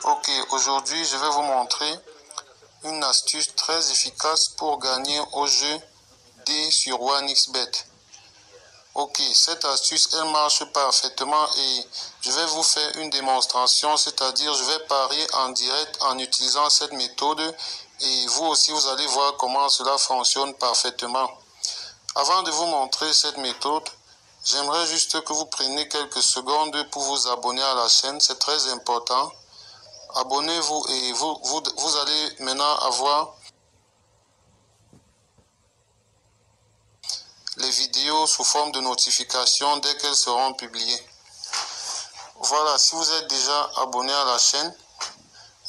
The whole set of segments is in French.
Ok, aujourd'hui je vais vous montrer une astuce très efficace pour gagner au jeu D sur 1xBet. Ok, cette astuce elle marche parfaitement et je vais vous faire une démonstration, c'est-à-dire je vais parier en direct en utilisant cette méthode et vous aussi vous allez voir comment cela fonctionne parfaitement. Avant de vous montrer cette méthode, j'aimerais juste que vous preniez quelques secondes pour vous abonner à la chaîne, c'est très important. Abonnez-vous et vous allez maintenant avoir les vidéos sous forme de notification dès qu'elles seront publiées. Voilà, si vous êtes déjà abonné à la chaîne,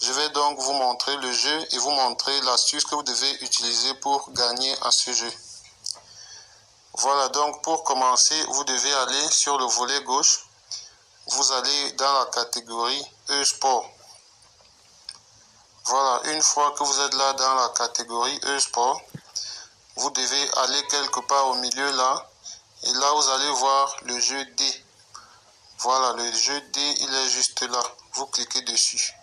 je vais donc vous montrer le jeu et vous montrer l'astuce que vous devez utiliser pour gagner à ce jeu. Voilà, donc pour commencer, vous devez aller sur le volet gauche. Vous allez dans la catégorie e-sport. Voilà, une fois que vous êtes là dans la catégorie e-sport, vous devez aller quelque part au milieu là. Et là, vous allez voir le jeu D. Voilà, le jeu D, il est juste là. Vous cliquez dessus.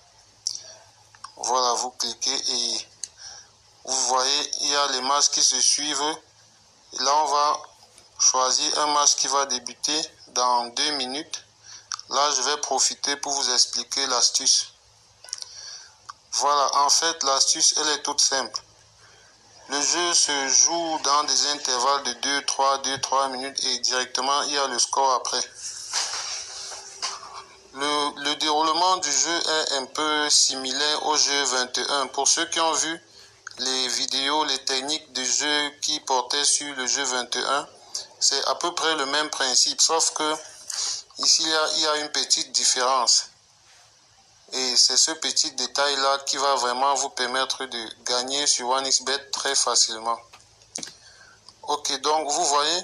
Voilà, vous cliquez et vous voyez, il y a les matchs qui se suivent. Et là, on va choisir un match qui va débuter dans 2 minutes. Là, je vais profiter pour vous expliquer l'astuce. Voilà, en fait, l'astuce, elle est toute simple. Le jeu se joue dans des intervalles de 2-3 minutes et directement, il y a le score après. Le déroulement du jeu est un peu similaire au jeu 21. Pour ceux qui ont vu les vidéos, les techniques de jeu qui portaient sur le jeu 21, c'est à peu près le même principe, sauf que ici, il y a une petite différence. Et c'est ce petit détail-là qui va vraiment vous permettre de gagner sur 1xBet très facilement. Ok, donc vous voyez,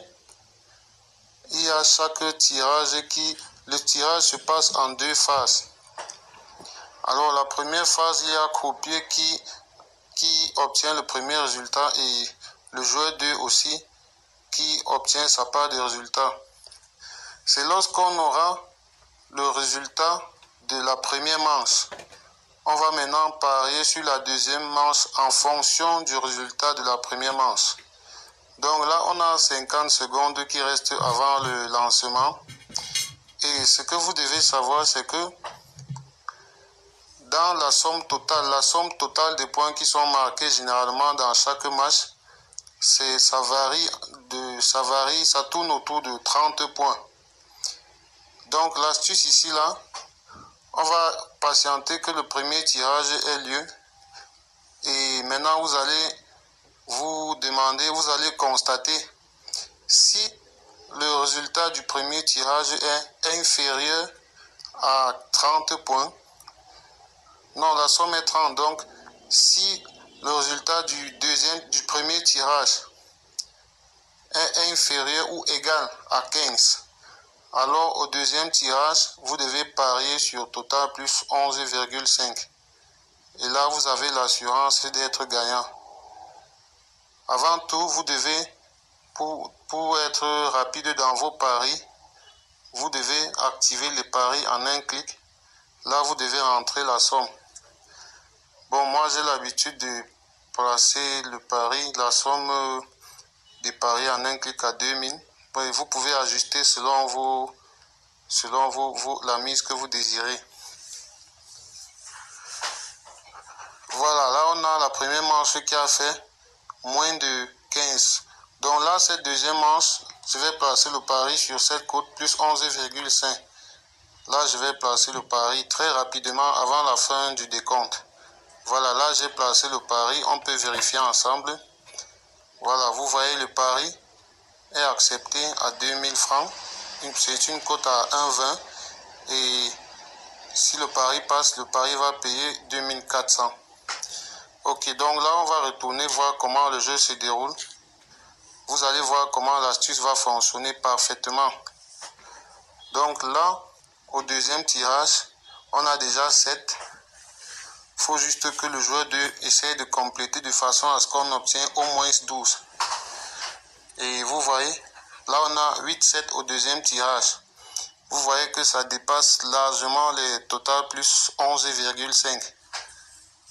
il y a chaque tirage le tirage se passe en 2 phases. Alors la première phase, il y a croupier qui obtient le premier résultat et le joueur 2 aussi qui obtient sa part des résultats. C'est lorsqu'on aura le résultat de la première manche. On va maintenant parier sur la deuxième manche en fonction du résultat de la première manche. Donc là, on a 50 secondes qui restent avant le lancement. Et ce que vous devez savoir, c'est que dans la somme totale des points qui sont marqués généralement dans chaque match, ça tourne autour de 30 points. Donc l'astuce ici, là, on va patienter que le premier tirage ait lieu. Et maintenant, vous allez vous allez constater si le résultat du premier tirage est inférieur à 30 points. Non, la somme est 30. Donc, si le résultat du premier tirage est inférieur ou égal à 15, alors au deuxième tirage, vous devez parier sur total plus 11,5. Et là, vous avez l'assurance d'être gagnant. Avant tout, vous devez, pour être rapide dans vos paris, vous devez activer les paris en un clic. Là, vous devez rentrer la somme. Bon, moi, j'ai l'habitude de placer la somme des paris en un clic à 2000. Bon, vous pouvez ajuster selon la mise que vous désirez. Voilà, là, on a la première manche qui a fait moins de 15. Donc là, cette deuxième manche, je vais placer le pari sur cette cote plus 11,5. Là, je vais placer le pari très rapidement avant la fin du décompte. Voilà, là, j'ai placé le pari. On peut vérifier ensemble. Voilà, vous voyez, le pari est accepté à 2000 francs. C'est une cote à 1,20. Et si le pari passe, le pari va payer 2400. Ok, donc là, on va retourner voir comment le jeu se déroule. Vous allez voir comment l'astuce va fonctionner parfaitement. Donc là, au deuxième tirage, on a déjà 7. Il faut juste que le joueur 2 essaye de compléter de façon à ce qu'on obtienne au moins 12. Et vous voyez, là on a 8-7 au deuxième tirage. vous voyez que ça dépasse largement les total plus 11,5.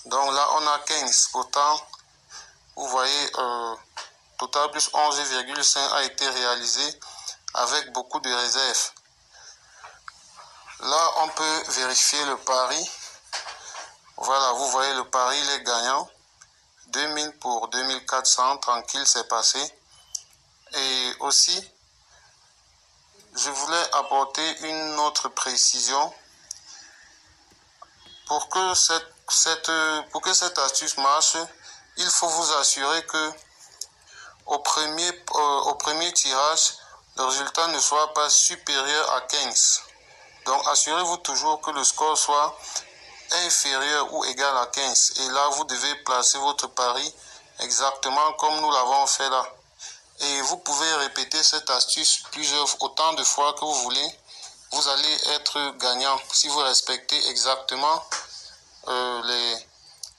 Donc là, on a 15. Pourtant, vous voyez, total plus 11,5 a été réalisé avec beaucoup de réserves. Là, on peut vérifier le pari. Voilà, vous voyez le pari, il est gagnant. 2000 pour 2400, tranquille, c'est passé. Et aussi, je voulais apporter une autre précision. Pour que cette astuce marche, il faut vous assurer que au premier tirage, le résultat ne soit pas supérieur à 15. Donc, assurez-vous toujours que le score soit inférieur ou égal à 15. Et là, vous devez placer votre pari exactement comme nous l'avons fait là. Et vous pouvez répéter cette astuce autant de fois que vous voulez. Vous allez être gagnant si vous respectez exactement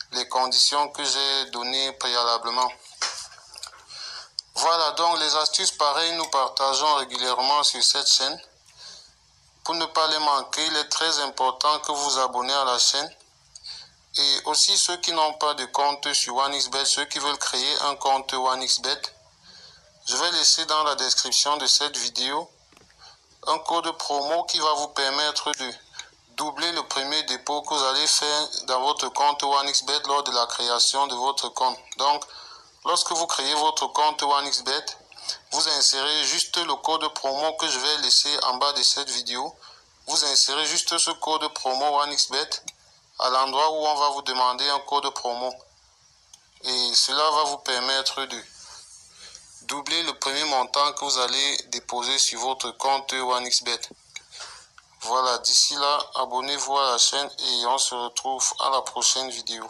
les conditions que j'ai données préalablement. Voilà, donc les astuces pareilles, nous partageons régulièrement sur cette chaîne. Pour ne pas les manquer, il est très important que vous vous abonnez à la chaîne. Et aussi ceux qui n'ont pas de compte sur OneXBet, ceux qui veulent créer un compte OneXBet, je vais laisser dans la description de cette vidéo un code promo qui va vous permettre de doubler le premier dépôt que vous allez faire dans votre compte OneXBet lors de la création de votre compte. Donc, lorsque vous créez votre compte OneXBet, vous insérez juste le code promo que je vais laisser en bas de cette vidéo. Vous insérez juste ce code promo OneXBet à l'endroit où on va vous demander un code promo. Et cela va vous permettre de doubler le premier montant que vous allez déposer sur votre compte OneXBet. Voilà, d'ici là, abonnez-vous à la chaîne et on se retrouve à la prochaine vidéo.